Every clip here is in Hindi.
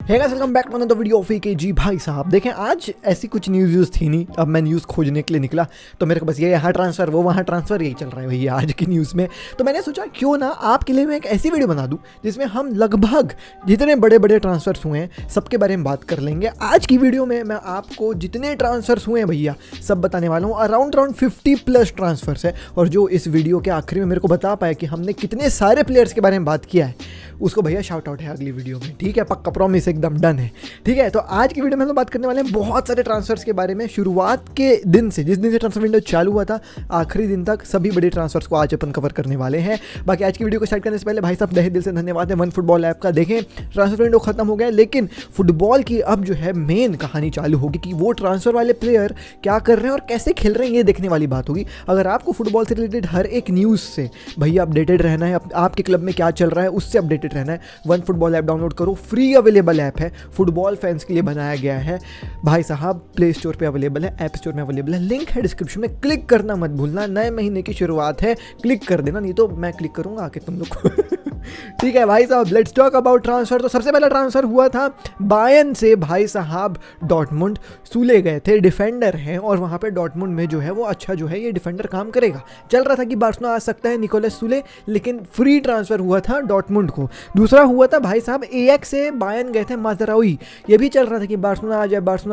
Hey guys, welcome back to another video of जी। भाई साहब देखें, आज ऐसी कुछ न्यूज़ थी नहीं। अब मैं न्यूज़ खोजने के लिए निकला तो मेरे को बस ये यहाँ ट्रांसफ़र वो वहाँ ट्रांसफ़र यही चल रहा है भैया आज की न्यूज़ में। तो मैंने सोचा क्यों ना आपके लिए मैं एक ऐसी वीडियो बना दूँ जिसमें हम लगभग जितने बड़े बड़े ट्रांसफ़र्स हुए हैं सबके बारे में बात कर लेंगे। आज की वीडियो में मैं आपको जितने ट्रांसफ़र्स हुए हैं भैया सब बताने वाला हूँ। अराउंड 50+ ट्रांसफ़र्स है, और जो इस वीडियो के आखिरी में मेरे को बता पाया कि हमने कितने सारे प्लेयर्स के बारे में बात किया है उसको भैया शाउट आउट है अगली वीडियो में। ठीक है, पक्का प्रॉमिस एकदम डन है। ठीक है, तो आज की वीडियो में हम बात करने वाले हैं बहुत सारे ट्रांसफर्स के बारे में। शुरुआत के दिन से, जिस दिन से ट्रांसफर विंडो चालू हुआ था, आखिरी दिन तक सभी बड़े ट्रांसफर्स को आज अपन कवर करने वाले हैं। बाकी आज की वीडियो को स्टार्ट करने से पहले भाई साहब तहे दिल से धन्यवाद है वन फुटबॉल ऐप का। देखें, ट्रांसफर विंडो खत्म हो गया लेकिन फुटबॉल की अब जो है मेन कहानी चालू होगी कि वो ट्रांसफर वाले प्लेयर क्या कर रहे हैं और कैसे खेल रहे हैं, ये देखने वाली बात होगी। अगर आपको फुटबॉल से रिलेटेड हर एक न्यूज़ से भैया अपडेटेड रहना है, आपके क्लब में क्या चल रहा है उससे अपडेटेड रहना है, वन फुटबॉल ऐप डाउनलोड करो। फ्री अवेलेबल ऐप है, फुटबॉल फैंस के लिए बनाया गया है भाई साहब। प्ले स्टोर पे अवेलेबल है, ऐप स्टोर में अवेलेबल है, लिंक है डिस्क्रिप्शन में। क्लिक करना मत भूलना, नए महीने की शुरुआत है, क्लिक कर देना, नहीं तो मैं क्लिक करूंगा आके तुम लोग को। ठीक है भाई साहब, लेट्स टॉक अबाउट ट्रांसफर। तो सबसे पहला ट्रांसफर हुआ था बायर्न से भाई साहब डॉर्टमुंड। सूले गए थे, डिफेंडर हैं और वहां पे डॉर्टमुंड में जो है वो अच्छा जो है ये डिफेंडर काम करेगा। चल रहा था कि बार्सिलोना आ सकता है निकोलस सूले, लेकिन फ्री ट्रांसफर हुआ था डॉर्टमुंड को। दूसरा हुआ था भाई साहब एएक्स से बायर्न गए थे माजराउई। ये भी चल रहा था कि बार्सिलोना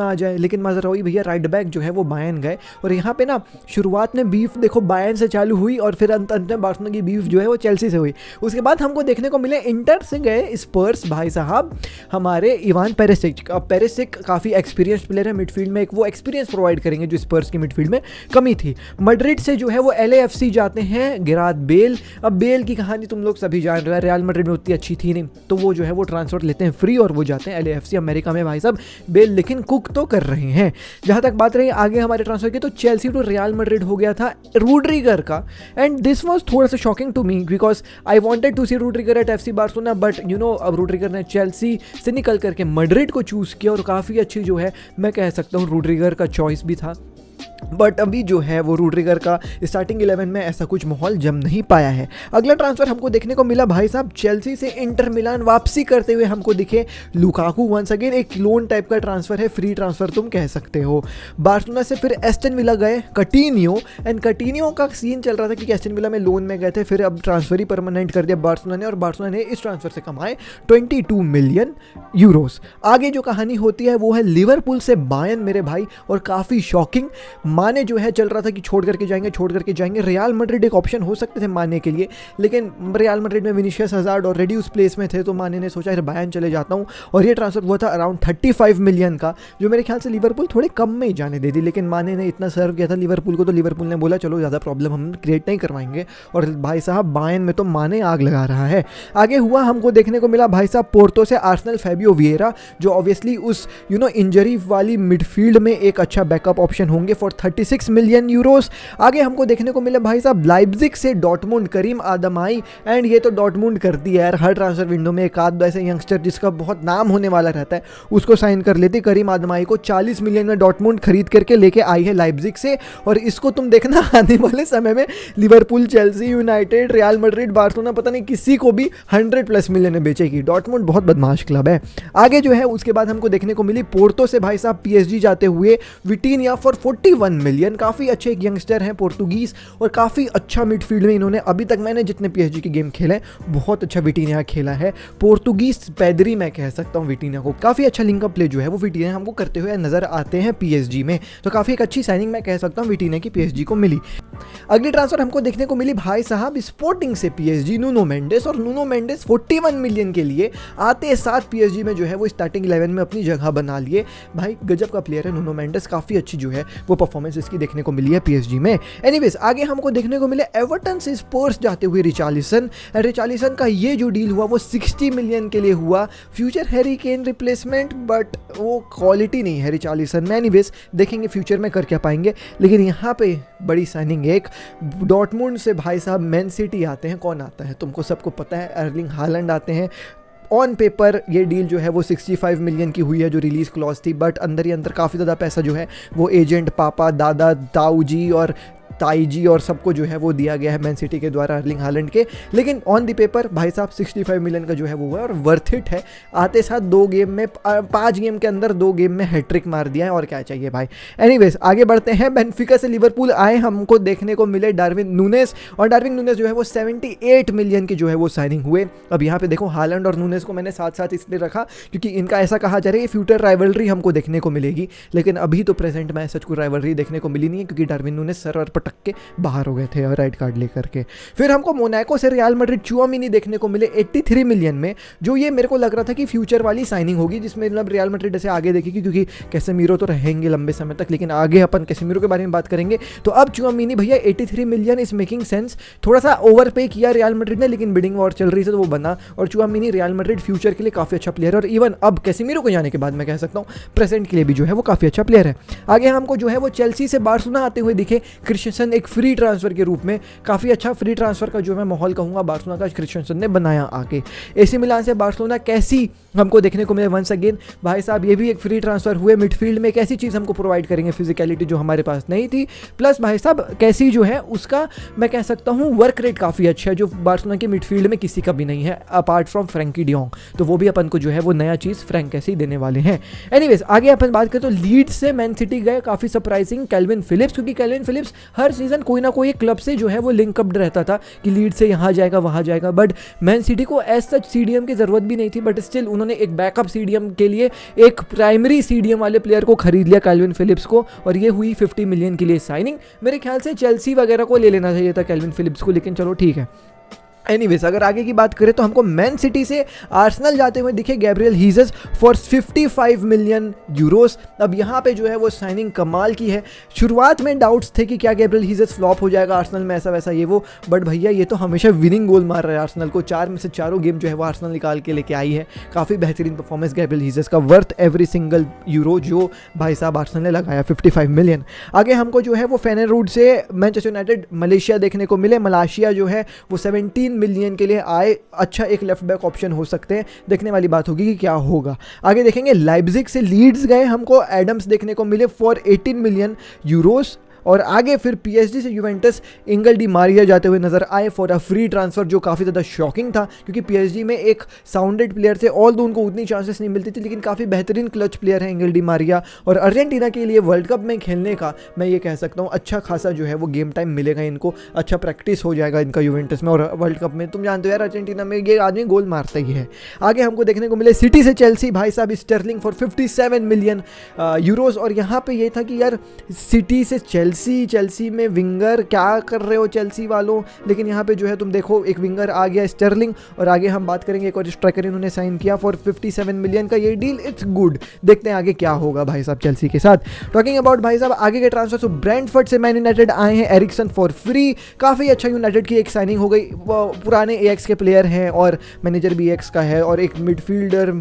आ जाए, लेकिन माजराउई भैया राइट बैक जो है वो बायर्न गए। और यहाँ पे ना शुरुआत में बीफ देखो बायर्न से चालू हुई और फिर अंत में बार्सिलोना की बीफ जो है वो चेल्सी से हुई। उसके बाद हमको देखने को मिले इंटर से गए स्पर्स भाई साहब हमारे इवान पेरिसिच। अब पेरिसिच काफ़ी एक्सपीरियंस्ड प्लेयर है मिडफील्ड में, एक वो एक्सपीरियंस प्रोवाइड करेंगे जो स्पर्स की मिडफील्ड में कमी थी। मैड्रिड से जो है वो LAFC जाते हैं गिरात बेल। अब बेल की कहानी तुम लोग सभी जान रहे हैं, रियल मैड्रिड में उतनी अच्छी थी नहीं, तो वो जो है वो ट्रांसफर लेते हैं फ्री और वो जाते हैं LAFC अमेरिका में भाई साहब। बेल लेकिन कुक तो कर रहे हैं। जहाँ तक बात रही आगे हमारे ट्रांसफर की, तो चेल्सी टू रियल मैड्रिड हो गया था रूड्रिगर का। एंड दिस वाज थोड़ा सा shocking to me because I wanted to see Rudiger at FC Barcelona, but you know अब रूड्रिगर ने चेल्सी से निकल करके मैड्रिड को चूज़ किया और काफ़ी अच्छी जो है मैं कह सकता हूँ रूड्रिगर का चॉइस भी था। बट अभी जो है वो रूड्रिगर का स्टार्टिंग 11 में ऐसा कुछ माहौल जम नहीं पाया है। अगला ट्रांसफर हमको देखने को मिला भाई साहब चेल्सी से इंटर मिलान वापसी करते हुए हमको दिखे लुकाकू। वंस अगेन एक लोन टाइप का ट्रांसफर है, फ्री ट्रांसफर तुम कह सकते हो। बार्सिलोना से फिर एस्टन विला गए कटिन्यो, एंड कटिन्यो का सीन चल रहा था कि एस्टन विला में लोन में गए थे, फिर अब ट्रांसफर ही परमानेंट कर दिया बार्सिलोना ने, और बार्सिलोना ने इस ट्रांसफर से कमाए 22 मिलियन यूरोस। आगे जो कहानी होती है वो है लिवरपूल से बायर्न मेरे भाई, और काफ़ी शॉकिंग। माने जो है चल रहा था कि छोड़ करके जाएंगे। रियल मैड्रिड एक ऑप्शन हो सकते थे माने के लिए, लेकिन रियल मैड्रिड में विनीशियस हज़ार्ड ऑलरेडी उस प्लेस में थे, तो माने ने सोचा बायर्न चले जाता हूं, और ये ट्रांसफर हुआ था अराउंड 35 मिलियन का, जो मेरे ख्याल से लिवरपूल थोड़े कम में ही जाने दे दी, लेकिन माने ने इतना सर्व किया था लिवरपूल को, तो लिवरपूल ने बोला चलो ज़्यादा प्रॉब्लम हम क्रिएट नहीं करवाएंगे, और भाई साहब बायर्न में तो माने आग लगा रहा है। आगे हुआ हमको देखने को मिला भाई साहब पोर्टो से आर्सेनल फैबियो विएरा, जो ऑब्वियसली उस इंजरी वाली मिडफील्ड में एक अच्छा बैकअप ऑप्शन होंगे फॉर 36 मिलियन यूरोस। आगे हमको देखने को मिला भाई साहब लाइप्जिग से डॉर्टमुंड करीम आदमाई, एंड ये तो डॉर्टमुंड करती है यार, हर ट्रांसफर विंडो में एक आध ऐसे यंगस्टर जिसका बहुत नाम होने वाला रहता है उसको साइन कर लेती। करीम आदमाई को 40 मिलियन में डॉर्टमुंड खरीद करके लेके आई है लाइप्जिग से, और इसको तुम देखना आने वाले समय में Liverpool, Chelsea, United, real Madrid, Barcelona, पता नहीं किसी को भी 100+ मिलियन में बेचेगी। डॉर्टमुंड बहुत बदमाश क्लब है। आगे जो है उसके बाद हमको देखने को मिली पोर्टो से भाई साहब PSG जाते हुए विटीनिया फॉर 41 मिलियन। काफ़ी अच्छे एक यंगस्टर हैं पोर्तुगीज़, और काफ़ी अच्छा मिडफील्ड में इन्होंने अभी तक मैंने जितने PSG के गेम खेले बहुत अच्छा विटीनिया खेला है। पोर्तुगीज़ पैदरी मैं कह सकता हूँ विटीनिया को, काफ़ी अच्छा लिंकअप प्ले जो है वो विटीनिया हमको करते हुए नजर आते हैं PSG में, तो काफ़ी एक अच्छी साइनिंग मैं कह सकता हूँ विटीनिया की PSG को मिली। अगली ट्रांसफर हमको देखने को मिली भाई साहब स्पोर्टिंग से PSG नूनो मेंडेस, और नूनो मेंडेस 41 मिलियन के लिए आते साथ PSG में जो है वो स्टार्टिंग 11 में अपनी जगह बना लिए। भाई गजब का प्लेयर है नूनो मेंडेस, काफ़ी अच्छी जो है वो परफॉर्मेंस इसकी देखने को मिली है PSG में। एनीवेज आगे हमको देखने को मिले एवर्टन से स्पर्स जाते हुए रिचार्लिसन का ये जो डील हुआ वो 60 मिलियन के लिए हुआ, future Harry Kane replacement, but वो क्वालिटी नहीं है रिचार्लिसन में। एनीवेज देखेंगे फ्यूचर में कर क्या पाएंगे, लेकिन यहाँ पे बड़ी साइनिंग एक डॉर्टमुंड से भाई साहब मैन सिटी आते हैं। कौन आता है तुमको सबको पता है, अर्लिंग हालैंड आते हैं। ऑन पेपर ये डील जो है वो 65 मिलियन की हुई है जो रिलीज क्लॉज थी, बट अंदर ही अंदर काफ़ी ज़्यादा पैसा जो है वो एजेंट, पापा, दादा, ताऊ जी और ताईजी और सबको जो है वो दिया गया है मैन सिटी के द्वारा अर्लिंग हालैंड के, लेकिन ऑन द पेपर भाई साहब 65 मिलियन का जो है वो हुआ है और वर्थ इट है। आते साथ 2 गेम में 5 गेम के अंदर 2 गेम में हैट्रिक मार दिया है और क्या चाहिए भाई। एनीवेज आगे बढ़ते हैं। बेनफिका से लिवरपूल आए, हमको देखने को मिले डार्विन नूनेस, और डार्विन नूनेस जो है वो 78 मिलियन की जो है वो साइनिंग हुए। अब यहाँ पे देखो हालैंड और नूनेस को मैंने साथ साथ इसलिए रखा क्योंकि इनका ऐसा कहा जा रहा है कि फ्यूचर राइवलरी हमको देखने को मिलेगी, लेकिन अभी तो प्रेजेंट में सच कोई राइवलरी देखने को मिली नहीं है क्योंकि डार्विन नूनेस सर्वर पटक के बाहर हो गए थे और रेड कार्ड लेकर के। फिर हमको मोनाको से रियल मैड्रिड चुआमिनी देखने को मिले 83 मिलियन में, जो ये मेरे को लग रहा था कि फ्यूचर वाली साइनिंग होगी जिसमें मतलब रियल मैड्रिड ऐसे आगे देखेगी क्योंकि कैसेमीरो तो रहेंगे लंबे समय तक, लेकिन आगे अपन कैसेमीरो के बारे में बात करेंगे। तो अब चुआमिनी भैया 83 मिलियन इज मेकिंग सेंस। थोड़ा सा ओवर पे किया रियल मैड्रिड ने, लेकिन बिडिंग वॉर चल रही थी तो वो बना, और चुआमिनी रियल मैड्रिड फ्यूचर के लिए काफी अच्छा प्लेयर है, और इवन अब कैसेमीरो को जाने के बाद मैं कह सकता हूँ प्रेजेंट के लिए भी जो है वो काफी अच्छा प्लेयर है। आगे हमको जो है वो चेल्सी से बार्सिलोना आते हुए दिखे क्रिस्टियनसन, एक फ्री ट्रांसफर के रूप में काफी अच्छा फ्री ट्रांसफर का जो मैं माहौल कहूंगा बार्सिलोना का क्रिस्टियनसन ने बनाया आके। एसी मिलान से बार्सिलोना कैसी हमको देखने को मिले वंस अगेन भाई साहब, ये भी एक फ्री ट्रांसफर हुए। मिडफील्ड में कैसी चीज हमको प्रोवाइड करेंगे, फिजिकलिटी जो हमारे पास नहीं थी, प्लस भाई साहब कैसी जो है उसका मैं कह सकता हूँ वर्क रेट काफी अच्छा है जो बार्सिलोना के मिडफील्ड में किसी का भी नहीं है अपार्ट फ्रॉम फ्रैंकी डियोंग, तो वो भी अपन को जो है वो नया चीज फ्रैंक कैसे देने वाले हैं। एनीवेज आगे अपन बात करें तो लीड्स से मैन सिटी गए काफी सरप्राइजिंग कैल्विन फिलिप्स, क्योंकि कैल्विन फिलिप्स हर सीजन कोई ना कोई क्लब से जो है वो लिंकअप रहता था कि लीड से यहाँ जाएगा वहाँ जाएगा, बट मैन सिटी को एज सच सीडीएम की जरूरत भी नहीं थी, बट स्टिल उन्होंने एक बैकअप सीडीएम के लिए एक प्राइमरी सीडीएम वाले प्लेयर को खरीद लिया कैल्विन फिलिप्स को, और ये हुई 50 मिलियन के लिए साइनिंग। मेरे ख्याल से चेल्सी वगैरह को ले लेना चाहिए था कैल्विन फिलिप्स को, लेकिन चलो ठीक है। एनीवेज अगर आगे की बात करें तो हमको मैन सिटी से आर्सेनल जाते हुए दिखे गैब्रियल हीजस फॉर 55 मिलियन यूरोस। अब यहाँ पे जो है वो साइनिंग कमाल की है। शुरुआत में डाउट्स थे कि क्या गैब्रियल हीजस फ्लॉप हो जाएगा आर्सेनल में, ऐसा वैसा ये वो, बट भैया ये तो हमेशा विनिंग गोल मार रहा है आर्सेनल को। 4 में से 4 गेम जो है वो आर्सेनल निकाल के लेके आई है। काफ़ी बेहतरीन परफॉर्मेंस गैब्रियल हीजस का, वर्थ एवरी सिंगल यूरो जो भाई साहब आर्सेनल ने लगाया 55 मिलियन। आगे हमको जो है वो फेनररूड से मैनचेस्टर यूनाइटेड मलेशिया देखने को मिले। मलेशिया जो है वो 17 मिलियन के लिए आए, अच्छा एक लेफ्ट बैक ऑप्शन हो सकते हैं, देखने वाली बात होगी कि क्या होगा। आगे देखेंगे लाइप्जिग से लीड्स गए, हमको एडम्स देखने को मिले फॉर 18 मिलियन यूरोस। और आगे फिर पीएसजी से यूवेंटस एंगल डी मारिया जाते हुए नजर आए फॉर अ फ्री ट्रांसफर, जो काफ़ी ज़्यादा शॉकिंग था क्योंकि पीएसजी में एक साउंडेड प्लेयर थे, ऑल दो उनको उतनी चांसेस नहीं मिलती थी, लेकिन काफ़ी बेहतरीन क्लच प्लेयर है एंगल डी मारिया, और अर्जेंटीना के लिए वर्ल्ड कप में खेलने का मैं ये कह सकता हूँ अच्छा खासा जो है वो गेम टाइम मिलेगा इनको, अच्छा प्रैक्टिस हो जाएगा इनका यूवेंटस में, और वर्ल्ड कप में तुम जानते हो यार अर्जेंटीना में ये आदमी गोल मारता ही है। आगे हमको देखने को मिले सिटी से चेल्सी, भाई साहब स्टर्लिंग फॉर 57 मिलियन यूरोज। और यहाँ पे ये था कि यार सिटी से चेल्सी में विंगर क्या कर रहे हो चेल्सी वालों, लेकिन यहाँ पे जो है तुम देखो एक विंगर आ गया स्टर्लिंग, और आगे हम बात करेंगे एक और स्ट्राइकर इन्होंने साइन किया फॉर 57 मिलियन का, ये डील इट्स गुड। देखते हैं आगे क्या होगा भाई साहब चेल्सी के साथ। टॉकिंग अबाउट भाई साहब आगे के ट्रांसफर, तो ब्रेंटफोर्ड से मैन यूनाइटेड आए हैं एरिक्सन फॉर फ्री, काफ़ी अच्छा यूनाइटेड की एक साइनिंग हो गई। पुराने एएक्स के प्लेयर हैं और मैनेजर भी एएक्स का है, और एक मिडफील्डर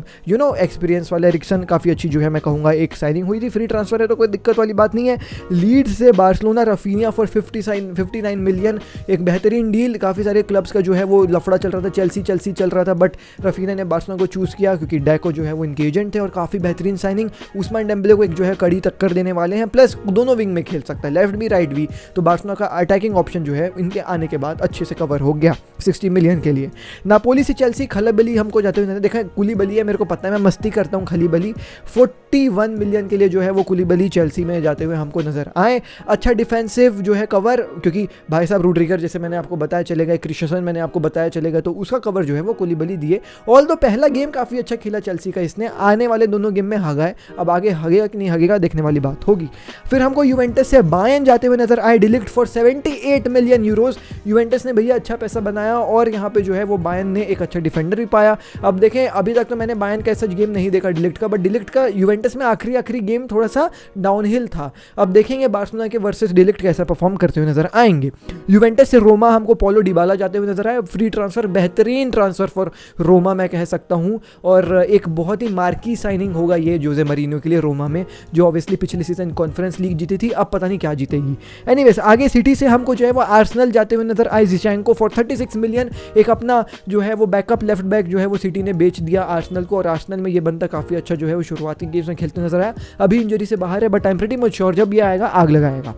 एक्सपीरियंस वाला एरिक्सन, काफ़ी अच्छी जो है मैं कहूँगा एक साइनिंग हुई थी। फ्री ट्रांसफर है तो कोई दिक्कत वाली बात नहीं है। लीड्स से बार्सिलोना रफीनिया फॉर 59 मिलियन, एक बेहतरीन डील। काफ़ी सारे क्लब्स का जो है वो लफड़ा चल रहा था, चेल्सी चल रहा था, बट रफीना ने बार्सिलोना को चूज़ किया क्योंकि डेको जो है वो इनके एजेंट थे, और काफ़ी बेहतरीन साइनिंग। उस्मान डेम्बले को एक जो है कड़ी टक्कर देने वाले हैं, प्लस दोनों विंग में खेल सकता है, लेफ्ट भी राइट भी, तो बार्सिलोना का अटैकिंग ऑप्शन जो है इनके आने के बाद अच्छे से कवर हो गया 60 मिलियन के लिए। नापोली से चेल्सी खलीबली हमको जाते हुए देखा, कुलीबली है, मेरे को पता है, मैं मस्ती करता हूँ खलीबली। 41 मिलियन के लिए जो है वो कुलीबली चेल्सी में जाते हुए हमको नजर आए। अच्छा डिफेंसिव जो है कवर, क्योंकि भाई साहब रूड्रिगर जैसे मैंने आपको बताया चलेगा, क्रिस्टियनसन मैंने आपको बताया चलेगा, तो उसका कवर जो है वो कुलीबली दिए। ऑल दो पहला गेम काफ़ी अच्छा खेला चेल्सी का इसने, आने वाले दोनों गेम में हगा है, अब आगे हगेगा कि नहीं हगेगा देखने वाली बात होगी। फिर हमको यूवेंटस से बायर्न जाते हुए नजर आए, डिलिक्ट फॉर 78 मिलियन यूरोज। यूवेंटस ने भैया अच्छा पैसा बनाया, और यहाँ पे जो है वो बायर्न ने एक अच्छा डिफेंडर भी पाया। अब देखें अभी तक तो मैंने बायर्न का ऐसा गेम नहीं देखा डिलिक्ट का, बट डिलिक्ट का यूवेंटस में आखिरी गेम थोड़ा सा डाउनहिल था। अब देखेंगे बार्सिलोना के वर्सेस डिलिक्ट कैसा परफॉर्म करते हुए नजर आएंगे। यूवेंटस से रोमा हमको पॉलो डिबाला जाते हुए नजर आए, फ्री ट्रांसफर, बेहतरीन ट्रांसफर फॉर रोमा मैं कह सकता हूं, और एक बहुत ही मार्की साइनिंग होगा ये जोजे मरीनो के लिए रोमा में, जो ऑब्वियसली पिछले सीजन कॉन्फ्रेंस लीग जीती थी, अब पता नहीं क्या जीतेगी। एनीवेज आगे सिटी से हमको जो है वो आर्सेनल जाते हुए नजर आए, जिशेंको फॉर 36 मिलियन, एक अपना जो है वो बैकअप लेफ्ट बैक जो है वो सिटी ने बेच दिया आर्सेनल को, और आर्सेनल में ये बंदा काफी अच्छा जो है वो शुरुआती गेम्स में खेलते नजर आया। अभी इंजरी से बाहर है, but I am pretty much sure जब ये आएगा आग लगाएगा।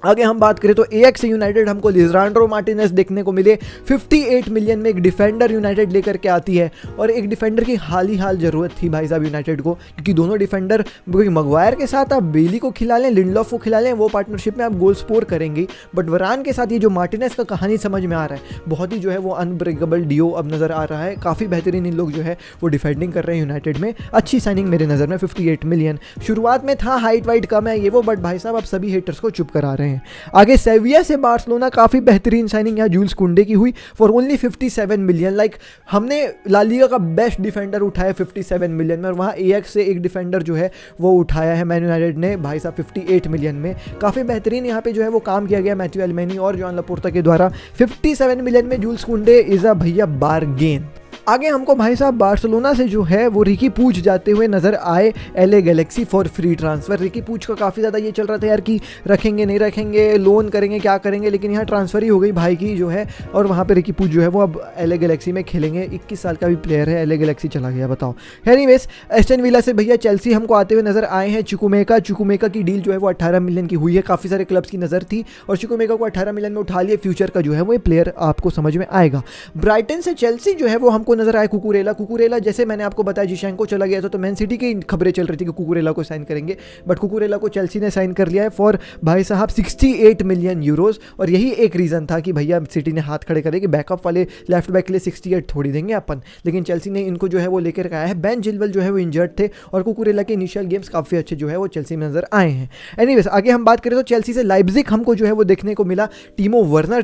आगे हम बात करें तो एएक्स यूनाइटेड हमको लिसांड्रो मार्टिनेज देखने को मिले। 58 मिलियन में एक डिफेंडर यूनाइटेड लेकर के आती है, और एक डिफेंडर की हाल ही हाल ज़रूरत थी भाई साहब यूनाइटेड को, क्योंकि दोनों डिफेंडर, क्योंकि मगवायर के साथ आप बेली को खिला लें, लिंडलॉफ को खिला लें, वो पार्टनरशिप में आप गोल स्कोर करेंगे, बट वरान के साथ ये जो मार्टिनेज का कहानी समझ में आ रहा है, बहुत ही जो है वो अनब्रेकेबल डियो अब नज़र आ रहा है। काफ़ी बेहतरीन इन लोग जो है वो डिफेंडिंग कर रहे हैं यूनाइटेड में। अच्छी साइनिंग मेरे नज़र में। 58 मिलियन शुरुआत में था, हाइट वाइट कम है ये वो, बट भाई साहब अब सभी हेटर्स को चुप करा रहे हैं। आगे सेविया से बार्सिलोना, काफ़ी बेहतरीन साइनिंग यहाँ जूल्स कुंडे की हुई फॉर ओनली 57 मिलियन। लाइक हमने ला लीगा का बेस्ट डिफेंडर उठाया 57 मिलियन में, और वहाँ एएक्स से एक डिफेंडर जो है वो उठाया है मैन यूनाइटेड ने भाई साहब 58 मिलियन में। काफ़ी बेहतरीन यहाँ पे जो है वो काम किया गया मैथ्यू एल्मेनी और जॉन लापोर्ता के द्वारा। 57 मिलियन में जूल्स कुंडे इज़ अ भैया बारगेन। आगे हमको भाई साहब बार्सिलोना से जो है वो रिकी पूच जाते हुए नजर आए LA Galaxy for free transfer. Riqui Puig का काफ़ी ज़्यादा ये चल रहा था यार कि रखेंगे नहीं रखेंगे, लोन करेंगे क्या करेंगे, लेकिन यहाँ ट्रांसफर ही हो गई भाई की जो है, और वहाँ पे रिकी पूच जो है वो अब एलए गैलेक्सी में खेलेंगे। 21 साल का भी प्लेयर है, एलए गैलेक्सी चला गया, बताओ। एनीवेज एस्टन विला से भैया चेल्सी हमको आते हुए नजर आए हैं। चुकुमेका की डील जो है वो 18 मिलियन की हुई है। काफ़ी सारे क्लब्स की नज़र थी और चुकुमेका को 18 मिलियन में उठा लिया। फ्यूचर का जो है वो प्लेयर आपको समझ में आएगा। ब्राइटन से चेल्सी जो है वो हमको नजर आए कुकुरेला, जैसे मैंने आपको बताया जिशेंको चला गया था तो मैन सिटी की खबरें चल रही थी कि कुकुरेला को साइन करेंगे, बट कुकुरेला को चेल्सी ने साइन कर लिया है फॉर भाई साहब 68 मिलियन यूरोज। और यही एक रीज़न था कि भैया सिटी ने हाथ खड़े करे कि बैकअप वाले लेफ्ट बैक के लिए 68 थोड़ी देंगे अपन, लेकिन चेल्सी ने इनको जो है वो लेकर आया है। बेन चिलवेल जो है वो इंजर्ड थे और कुकुरेला के इनिशियल गेम्स काफ़ी अच्छे जो है वो चेल्सी में नजर आए हैं। एनीवेज आगे हम बात करें तो चेल्सी से लाइप्जिग हमको जो है वो देखने को मिला। टीमो वर्नर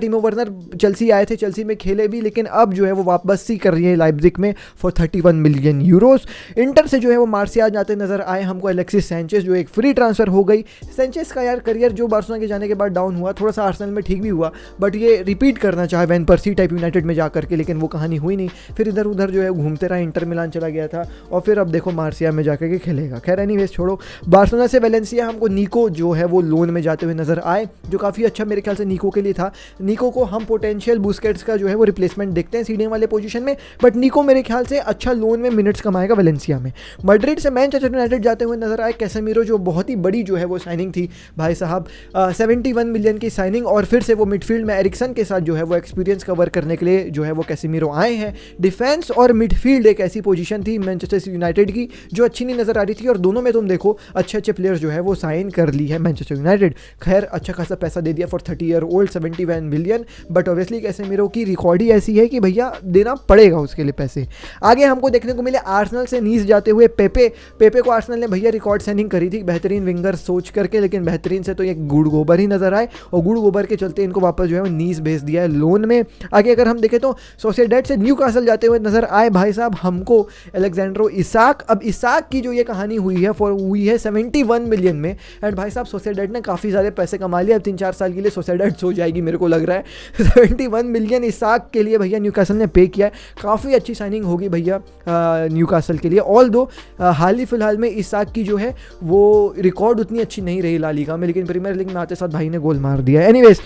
चेल्सी आए थे, चेल्सी में खेले भी, लेकिन अब जो है वो वापस ही कर रही है लाइप्जिग में फॉर 31 मिलियन यूरोस। इंटर से जो है वो मार्सियाल जाते नजर आए हमको अलेक्सिस सैंचेज, जो एक फ्री ट्रांसफर हो गई। सैंचेज का यार करियर जो बार्सिलोना के जाने के बाद डाउन हुआ, थोड़ा सा आर्सेनल में ठीक भी हुआ, बट ये रिपीट करना चाहे वैन पर्सी टाइप यूनाइटेड में जाकर के, लेकिन वो कहानी हुई नहीं। फिर इधर उधर जो है घूमते रहा, इंटर मिलान चला गया था और फिर अब देखो मार्सिया में जाकर के खेलेगा। खैर एनीवेज छोड़ो। बार्सिलोना से वेलेंसिया हमको निको जो है वो लोन में जाते हुए नजर आए, जो काफ़ी अच्छा मेरे ख्याल से निको के लिए था। निको को हम पोटेंशियल बुस्केट्स का जो है वो रिप्लेसमेंट देखते हैं सीडिंग वाले पोजीशन में, बट निको मेरे ख्याल से अच्छा लोन में मिनट्स कमाएगा वेलेंसिया में। मैड्रिड से मैनचेस्टर यूनाइटेड जाते हुए नजर आए कैसेमीरो, जो बहुत ही बड़ी जो है वो साइनिंग थी भाई साहब। 71 मिलियन की साइनिंग, और फिर से वो मिडफील्ड में एरिक्सन के साथ जो है वो एक्सपीरियंस कवर करने के लिए जो है वो कैसेमीरो आए हैं। डिफेंस और मिडफील्ड एक ऐसी पोजीशन थी मैनचेस्टर यूनाइटेड की जो अच्छी नहीं नजर आ रही थी, और दोनों में तुम देखो अच्छे अच्छे प्लेयर्स जो है वो साइन कर ली है मैनचेस्टर यूनाइटेड। खैर अच्छा खासा पैसा दे दिया for 30 year old 71 million, but obviously Casemiro की रिकॉर्ड ही ऐसी है कि भैया देना पड़ेगा उसके लिए पैसे। आगे हमको देखने को मिले आर्सेनल से नीस जाते हुए पेपे को आर्सेनल ने भैया रिकॉर्ड साइनिंग करी थी बेहतरीन विंगर सोच करके, लेकिन बेहतरीन से तो ये गुड़ गोबर ही नजर आए, और गुड़ गोबर के चलते इनको वापस जो है वो नीस भेज दिया है लोन में। आगे अगर हम देखें तो सोसिएडेड से न्यूकासल जाते हुए नजर आए भाई साहब हमको अलेक्जेंड्रो इसाक। अब इसाक की जो ये कहानी हुई है 71 मिलियन में, एंड भाई साहब सोसिएडेड ने काफ़ी सारे पैसे कमा लिए। अब 3-4 साल के लिए सोसिएडेड सो जाएगी मेरे को लग रहा है। 71 मिलियन इसाक के लिए भैया न्यूकासल ने पे किया है। काफ़ी अच्छी साइनिंग होगी भैया न्यूकासल के लिए। ऑल दो हाल ही फिलहाल में इसाक की जो है वो रिकॉर्ड उतनी अच्छी नहीं रही ला लीगा में, लेकिन प्रीमियर लीग में आते साथ भाई ने गोल मार दिया। एनीवेज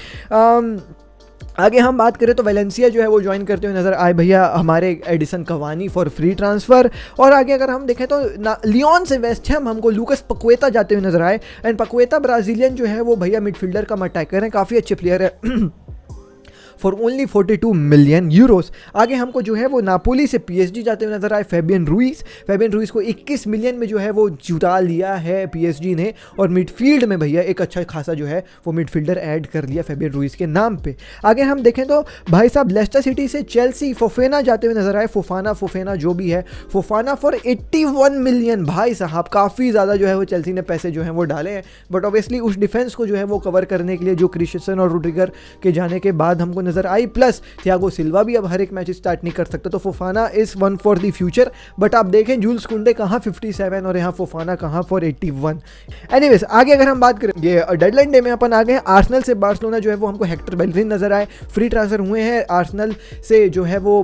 आगे हम बात करें तो वेलेंसिया जो है वो ज्वाइन करते हुए नजर आए भैया हमारे Edison Cavani for free transfer. और आगे अगर हम देखें तो लियोन से वेस्ट हैम हमको लूकस पक्वेता जाते हुए नजर आए, एंड पक्वेता ब्राजीलियन जो है वो भैया मिडफील्डर का अटैकर है, काफ़ी अच्छे प्लेयर है फॉर ओनली 42 मिलियन यूरोस। आगे हमको जो है वो नापोली से पीएसजी जाते हुए नजर आए फैबियन रुइस को 21 मिलियन में जो है वो जुटा लिया है पीएसजी ने, और मिडफील्ड में भैया एक अच्छा खासा जो है वो मिडफील्डर ऐड कर लिया फैबियन रुइस के नाम पे। आगे हम देखें तो भाई साहब लेस्टर सिटी से चेल्सी फोफाना जाते हुए नजर आए, फोफाना जो भी है, फोफाना फॉर 81 मिलियन। भाई साहब काफ़ी ज़्यादा जो है वो चेल्सी ने पैसे जो है वो डाले हैं, बट ऑब्वियसली उस डिफेंस को जो है वो कवर करने के लिए जो क्रिस्टियन और रोड्रिगर के जाने के बाद हमको नजर आई, प्लस थियागो सिल्वा भी अब हर एक मैच स्टार्ट नहीं कर सकता, तो Fofana is one for the future. But आप देखें जूल्स कुंडे कहाँ 57 और यहाँ फोफाना कहाँ फॉर 81। एनीवेज आगे अगर हम बात करें ये डेडलाइन डे में अपन आ गए। आर्सेनल से बार्सिलोना जो है वो हमको हेक्टर बेलरिन नजर आए, फ्री ट्रांसफर हुए हैं। आर्सेनल से जो है वो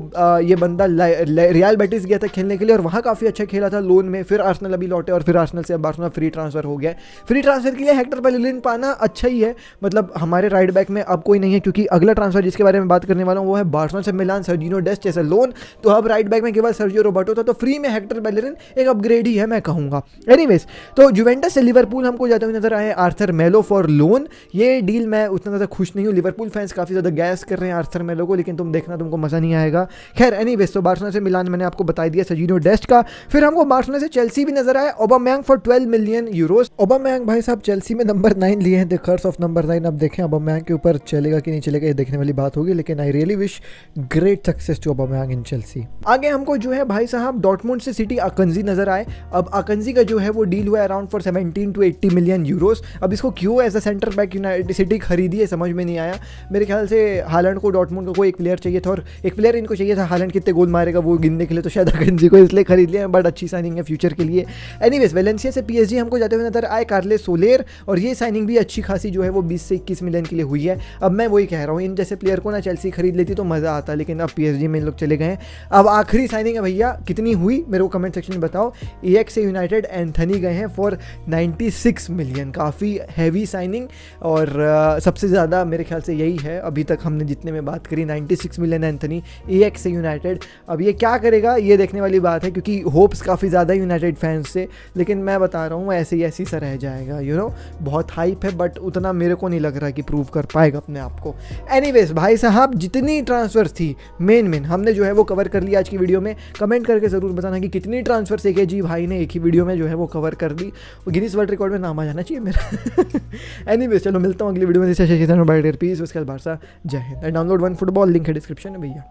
ये बंदा रियल बेटिस गया था खेलने के लिए और वहाँ काफ़ी अच्छा खेला था लोन में, फिर आर्सेनल अभी लौटे और फिर आर्सेनल से बार्सिलोना फ्री ट्रांसफर हो गया। फ्री ट्रांसफर के लिए हेक्टर बेलरिन पाना अच्छा ही है, मतलब हमारे राइट बैक में अब कोई नहीं है, क्योंकि अगला ट्रांसफर जिसके बारे में बात करने वाला हूँ वो है बार्सिलोना से मिलान सर्जिनो डेस्ट जैसा लोन। तो अब राइट बैक में केवल सर्जियो रोबर्टो था, तो फ्री में हेक्टर बेलेरिन एक अपग्रेड ही है मैं कहूँगा। एनीवेज, तो जुवेंटस से लिवरपूल हमको जाते हुए नजर आए आर्थर मेलो फॉर लोन। ये डील मैं उतना ज़्यादा खुश नहीं हूँ, लिवरपूल फैंस काफ़ी ज़्यादा गैस कर रहे हैं आर्थर मेलो को, लेकिन तुम देखना तुमको मज़ा नहीं आएगा। खैर एनीवेज, तो बार्सिलोना से मिलान मैंने आपको बता दिया सर्जिनो डेस्ट का। फिर हमको बार्सिलोना से चेल्सी भी नजर आया, Aubameyang for 12 million Euros. Aubameyang भाई साहब चेल्सी में नंबर 9 लिए हैं, द कर्स ऑफ नंबर 9। अब देखें ओबामेयांग के ऊपर चलेगा कि नहीं चलेगा, ये देखने वाली बात होगी, लेकिन I really wish great success to Aubameyang in Chelsea. आगे हमको जो है भाई साहब डॉर्टमुंड से सिटी अकंजी नजर आए। अब अकंजी का जो है वो डील हुआ around for 17 to 80 million euros. अब इसको क्यों as a centre back United City खरीदी है समझ में नहीं आया। मेरे ख्याल से हालैंड को डॉर्टमुंड का कोई एक प्लेयर चाहिए था, और एक प्लेयर इनको चाहिए था हालैंड कितने गोल मारेगा वो गिनने के लिए, तो शायद अकंजी को इसलिए खरीद लिया, बट अच्छी साइनिंग है फ्यूचर के लिए। एनीवेज, वेलेंसिया से पीएसजी हमको जाते हुए नजर आए कार्लेस सोलेर, और ये साइनिंग भी अच्छी खासी जो है वो 20 से 21 मिलियन के लिए हुई है। अब मैं वही कह रहा हूँ, इन जैसे प्लेयर को ना चेल्सी खरीद लेती तो मज़ा आता, लेकिन अब पीएसजी में इन लोग चले गए हैं। अब आखिरी साइनिंग है भैया, कितनी हुई मेरे को कमेंट सेक्शन में बताओ। EX से यूनाइटेड एंथनी गए हैं फॉर 96 मिलियन, काफ़ी हैवी साइनिंग, और सबसे ज़्यादा मेरे ख्याल से यही है अभी तक हमने जितने में बात करी, 96 मिलियन एंथनी EX से यूनाइटेड। अब ये क्या करेगा ये देखने वाली बात है, क्योंकि होप्स काफ़ी ज़्यादा यूनाइटेड फैंस से, लेकिन मैं बता रहा हूँ ऐसे ही ऐसी सा रह जाएगा। यू नो, बहुत हाइप है बट उतना मेरे को नहीं लग रहा कि प्रूव कर पाएगा अपने आप को। एनीवेज भाई साहब, जितनी ट्रांसफर थी मेन हमने जो है वो कवर कर लिया आज की वीडियो में। कमेंट करके ज़रूर बताना कि कितनी ट्रांसफर से जी भाई ने एक ही वीडियो में जो है वो कवर कर दी। गिनीज वर्ल्ड रिकॉर्ड में नाम आ जाना चाहिए मेरा। एनीवेज, चलो मिलता हूँ अगली वीडियो में। पीस, उसके बाद बारसा, जय Hind. Download one football, link है डिस्क्रिप्शन में भैया।